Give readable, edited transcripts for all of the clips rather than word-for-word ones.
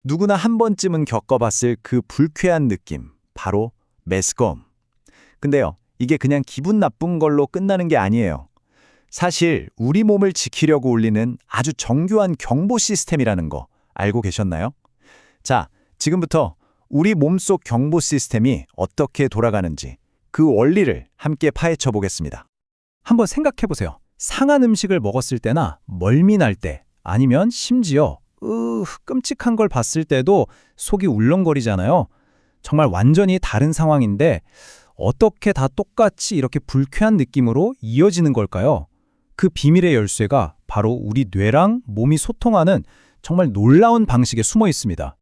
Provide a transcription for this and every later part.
누구나 한 번쯤은 겪어봤을 그 불쾌한 느낌, 바로 메스꺼움. 근데요, 이게 그냥 기분 나쁜 걸로 끝나는 게 아니에요. 사실 우리 몸을 지키려고 울리는 아주 정교한 경보 시스템이라는 거 알고 계셨나요? 자, 지금부터 우리 몸속 경보 시스템이 어떻게 돌아가는지 그 원리를 함께 파헤쳐 보겠습니다. 한번 생각해 보세요. 상한 음식을 먹었을 때나 멀미 날 때, 아니면 심지어 끔찍한 걸 봤을 때도 속이 울렁거리잖아요. 정말 완전히 다른 상황인데 어떻게 다 똑같이 이렇게 불쾌한 느낌으로 이어지는 걸까요? 그 비밀의 열쇠가 바로 우리 뇌랑 몸이 소통하는 정말 놀라운 방식에 숨어 있습니다.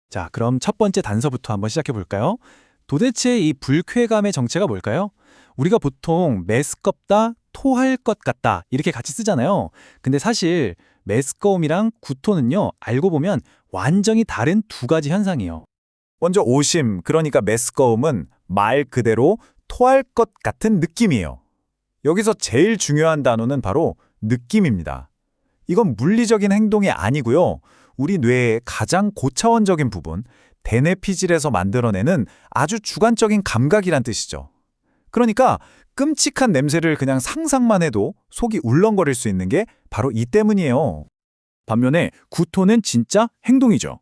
자, 그럼 첫 번째 단서부터 한번 시작해 볼까요? 도대체 이 불쾌감의 정체가 뭘까요? 우리가 보통 메스껍다, 토할 것 같다 이렇게 같이 쓰잖아요. 근데 사실 메스꺼움이랑 구토는요, 알고 보면 완전히 다른 두 가지 현상이에요. 먼저 오심, 그러니까 메스꺼움은 말 그대로 토할 것 같은 느낌이에요. 여기서 제일 중요한 단어는 바로 느낌입니다. 이건 물리적인 행동이 아니고요. 우리 뇌의 가장 고차원적인 부분, 대뇌피질에서 만들어내는 아주 주관적인 감각이란 뜻이죠. 그러니까 끔찍한 냄새를 그냥 상상만 해도 속이 울렁거릴 수 있는 게 바로 이 때문이에요. 반면에 구토는 진짜 행동이죠.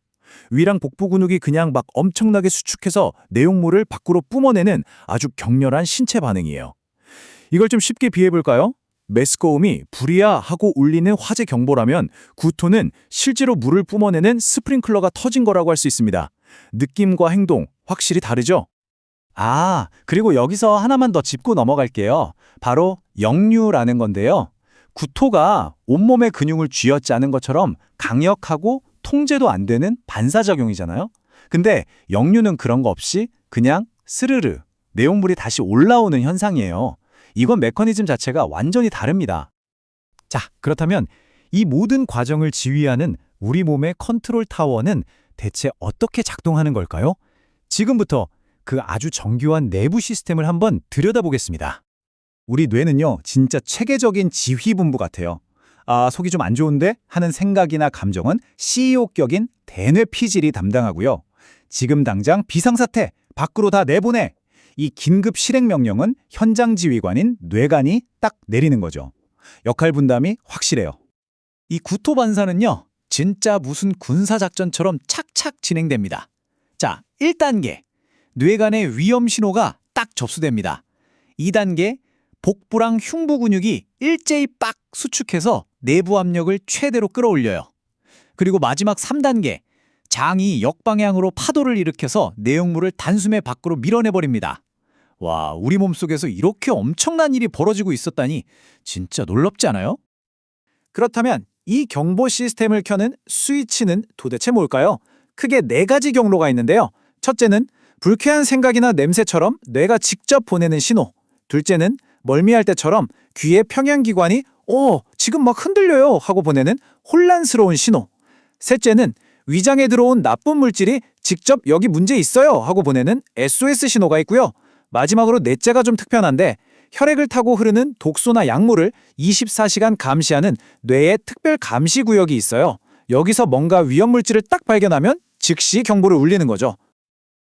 위랑 복부 근육이 그냥 막 엄청나게 수축해서 내용물을 밖으로 뿜어내는 아주 격렬한 신체 반응이에요. 이걸 좀 쉽게 비해볼까요? 메스꺼움이 불이야 하고 울리는 화재 경보라면 구토는 실제로 물을 뿜어내는 스프링클러가 터진 거라고 할 수 있습니다. 느낌과 행동 확실히 다르죠? 그리고 여기서 하나만 더 짚고 넘어갈게요. 바로 역류라는 건데요. 구토가 온몸의 근육을 쥐어짜는 것처럼 강력하고 통제도 안 되는 반사작용이잖아요. 근데 역류는 그런 거 없이 그냥 스르르 내용물이 다시 올라오는 현상이에요. 이건 메커니즘 자체가 완전히 다릅니다. 자, 그렇다면 이 모든 과정을 지휘하는 우리 몸의 컨트롤 타워는 대체 어떻게 작동하는 걸까요? 지금부터 그 아주 정교한 내부 시스템을 한번 들여다보겠습니다. 우리 뇌는요, 진짜 체계적인 지휘본부 같아요. 속이 좀 안 좋은데 하는 생각이나 감정은 CEO격인 대뇌피질이 담당하고요. 지금 당장 비상사태, 밖으로 다 내보내! 이 긴급 실행 명령은 현장 지휘관인 뇌관이 딱 내리는 거죠. 역할 분담이 확실해요. 이 구토 반사는요, 진짜 무슨 군사작전처럼 착착 진행됩니다. 자, 1단계. 뇌간의 위험 신호가 딱 접수됩니다. 2단계. 복부랑 흉부 근육이 일제히 빡 수축해서 내부 압력을 최대로 끌어올려요. 그리고 마지막 3단계. 장이 역방향으로 파도를 일으켜서 내용물을 단숨에 밖으로 밀어내버립니다. 와, 우리 몸속에서 이렇게 엄청난 일이 벌어지고 있었다니 진짜 놀랍지 않아요? 그렇다면 이 경보 시스템을 켜는 스위치는 도대체 뭘까요? 크게 네 가지 경로가 있는데요. 첫째는 불쾌한 생각이나 냄새처럼 뇌가 직접 보내는 신호. 둘째는 멀미할 때처럼 귀의 평형기관이 지금 막 흔들려요 하고 보내는 혼란스러운 신호. 셋째는 위장에 들어온 나쁜 물질이 직접 여기 문제 있어요 하고 보내는 SOS 신호가 있고요. 마지막으로 넷째가 좀 특별한데 혈액을 타고 흐르는 독소나 약물을 24시간 감시하는 뇌의 특별 감시 구역이 있어요. 여기서 뭔가 위험 물질을 딱 발견하면 즉시 경보를 울리는 거죠.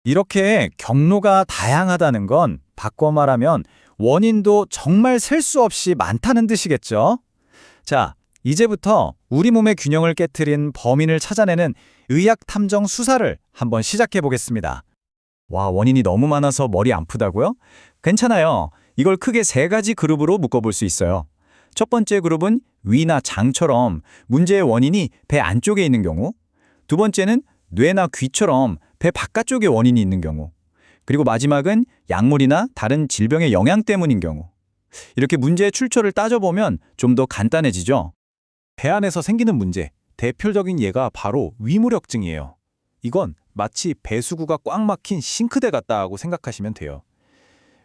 이렇게 경로가 다양하다는 건 바꿔 말하면 원인도 정말 셀 수 없이 많다는 뜻이겠죠. 자, 이제부터 우리 몸의 균형을 깨트린 범인을 찾아내는 의학 탐정 수사를 한번 시작해 보겠습니다. 와, 원인이 너무 많아서 머리 아프다고요? 괜찮아요. 이걸 크게 세 가지 그룹으로 묶어볼 수 있어요. 첫 번째 그룹은 위나 장처럼 문제의 원인이 배 안쪽에 있는 경우, 두 번째는 뇌나 귀처럼 배 바깥쪽에 원인이 있는 경우, 그리고 마지막은 약물이나 다른 질병의 영향 때문인 경우. 이렇게 문제의 출처를 따져보면 좀 더 간단해지죠. 배 안에서 생기는 문제, 대표적인 예가 바로 위무력증이에요. 이건 마치 배수구가 꽉 막힌 싱크대 같다고 생각하시면 돼요.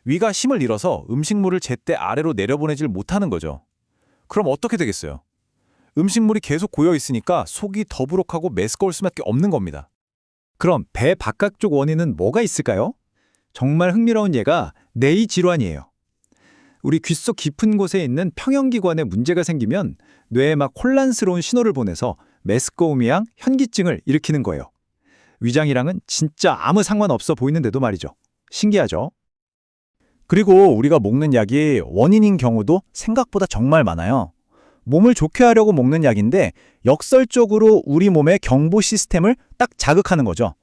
위가 힘을 잃어서 음식물을 제때 아래로 내려보내질 못하는 거죠. 그럼 어떻게 되겠어요? 음식물이 계속 고여 있으니까 속이 더부룩하고 메스꺼울 수밖에 없는 겁니다. 그럼 배 바깥쪽 원인은 뭐가 있을까요? 정말 흥미로운 예가 뇌의 질환이에요. 우리 귓속 깊은 곳에 있는 평형기관에 문제가 생기면 뇌에 막 혼란스러운 신호를 보내서 메스꺼움이랑 현기증을 일으키는 거예요. 위장이랑은 진짜 아무 상관없어 보이는데도 말이죠. 신기하죠? 그리고 우리가 먹는 약이 원인인 경우도 생각보다 정말 많아요. 몸을 좋게 하려고 먹는 약인데 역설적으로 우리 몸의 경보 시스템을 딱 자극하는 거죠.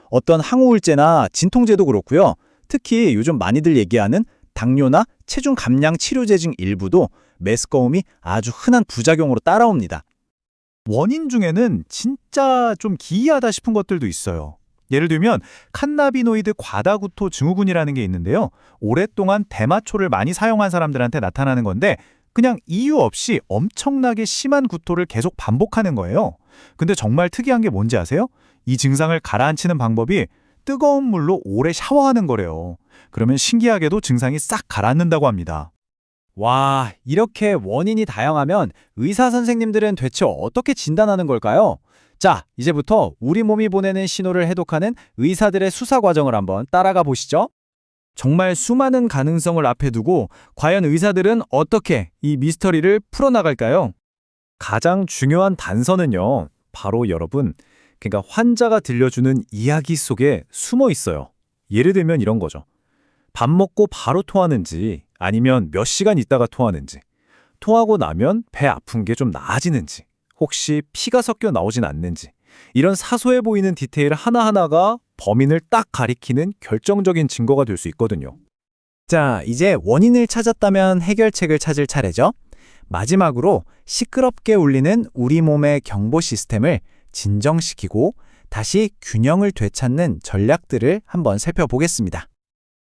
어떤 항우울제나 진통제도 그렇고요. 특히 요즘 많이들 얘기하는 당뇨나 체중 감량 치료제 중 일부도 메스꺼움이 아주 흔한 부작용으로 따라옵니다. 원인 중에는 진짜 좀 기이하다 싶은 것들도 있어요. 예를 들면 칸나비노이드 과다구토 증후군이라는 게 있는데요. 오랫동안 대마초를 많이 사용한 사람들한테 나타나는 건데 그냥 이유 없이 엄청나게 심한 구토를 계속 반복하는 거예요. 근데 정말 특이한 게 뭔지 아세요? 이 증상을 가라앉히는 방법이 뜨거운 물로 오래 샤워하는 거래요. 그러면 신기하게도 증상이 싹 가라앉는다고 합니다. 와, 이렇게 원인이 다양하면 의사 선생님들은 대체 어떻게 진단하는 걸까요? 자, 이제부터 우리 몸이 보내는 신호를 해독하는 의사들의 수사 과정을 한번 따라가 보시죠. 정말 수많은 가능성을 앞에 두고 과연 의사들은 어떻게 이 미스터리를 풀어나갈까요? 가장 중요한 단서는요, 바로 여러분, 그러니까 환자가 들려주는 이야기 속에 숨어 있어요. 예를 들면 이런 거죠. 밥 먹고 바로 토하는지 아니면 몇 시간 있다가 토하는지, 토하고 나면 배 아픈 게 좀 나아지는지, 혹시 피가 섞여 나오진 않는지, 이런 사소해 보이는 디테일 하나하나가 범인을 딱 가리키는 결정적인 증거가 될 수 있거든요. 자, 이제 원인을 찾았다면 해결책을 찾을 차례죠. 마지막으로 시끄럽게 울리는 우리 몸의 경보 시스템을 진정시키고 다시 균형을 되찾는 전략들을 한번 살펴보겠습니다.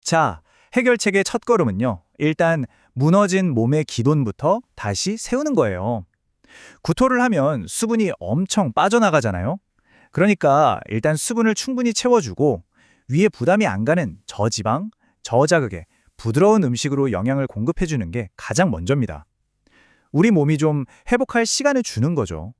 자, 해결책의 첫걸음은요. 일단 무너진 몸의 기본부터 다시 세우는 거예요. 구토를 하면 수분이 엄청 빠져나가잖아요. 그러니까 일단 수분을 충분히 채워주고 위에 부담이 안 가는 저지방, 저자극의 부드러운 음식으로 영양을 공급해주는 게 가장 먼저입니다. 우리 몸이 좀 회복할 시간을 주는 거죠.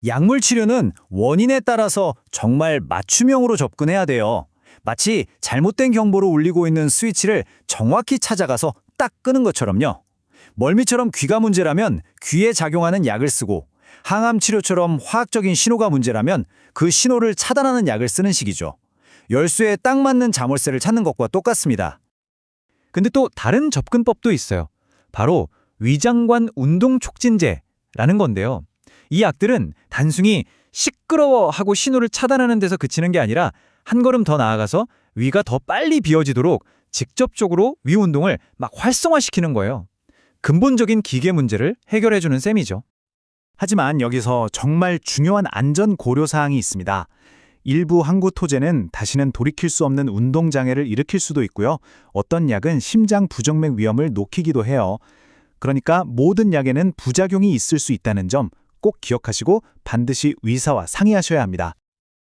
약물 치료는 원인에 따라서 정말 맞춤형으로 접근해야 돼요. 마치 잘못된 경보로 울리고 있는 스위치를 정확히 찾아가서 딱 끄는 것처럼요. 멀미처럼 귀가 문제라면 귀에 작용하는 약을 쓰고 항암 치료처럼 화학적인 신호가 문제라면 그 신호를 차단하는 약을 쓰는 식이죠. 열쇠에 딱 맞는 자물쇠를 찾는 것과 똑같습니다. 근데 또 다른 접근법도 있어요. 바로 위장관 운동 촉진제라는 건데요. 이 약들은 단순히 시끄러워하고 신호를 차단하는 데서 그치는 게 아니라 한 걸음 더 나아가서 위가 더 빨리 비워지도록 직접적으로 위 운동을 막 활성화시키는 거예요. 근본적인 기계 문제를 해결해주는 셈이죠. 하지만 여기서 정말 중요한 안전 고려사항이 있습니다. 일부 항구토제는 다시는 돌이킬 수 없는 운동장애를 일으킬 수도 있고요. 어떤 약은 심장 부정맥 위험을 높이기도 해요. 그러니까 모든 약에는 부작용이 있을 수 있다는 점 꼭 기억하시고 반드시 의사와 상의하셔야 합니다.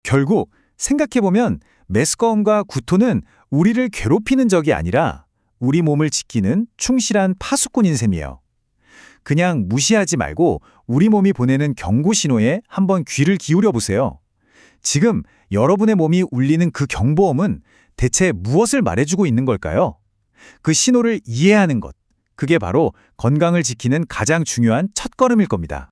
결국 생각해보면 메스꺼움과 구토는 우리를 괴롭히는 적이 아니라 우리 몸을 지키는 충실한 파수꾼인 셈이에요. 그냥 무시하지 말고 우리 몸이 보내는 경고 신호에 한번 귀를 기울여 보세요. 지금 여러분의 몸이 울리는 그 경보음은 대체 무엇을 말해주고 있는 걸까요? 그 신호를 이해하는 것, 그게 바로 건강을 지키는 가장 중요한 첫걸음일 겁니다.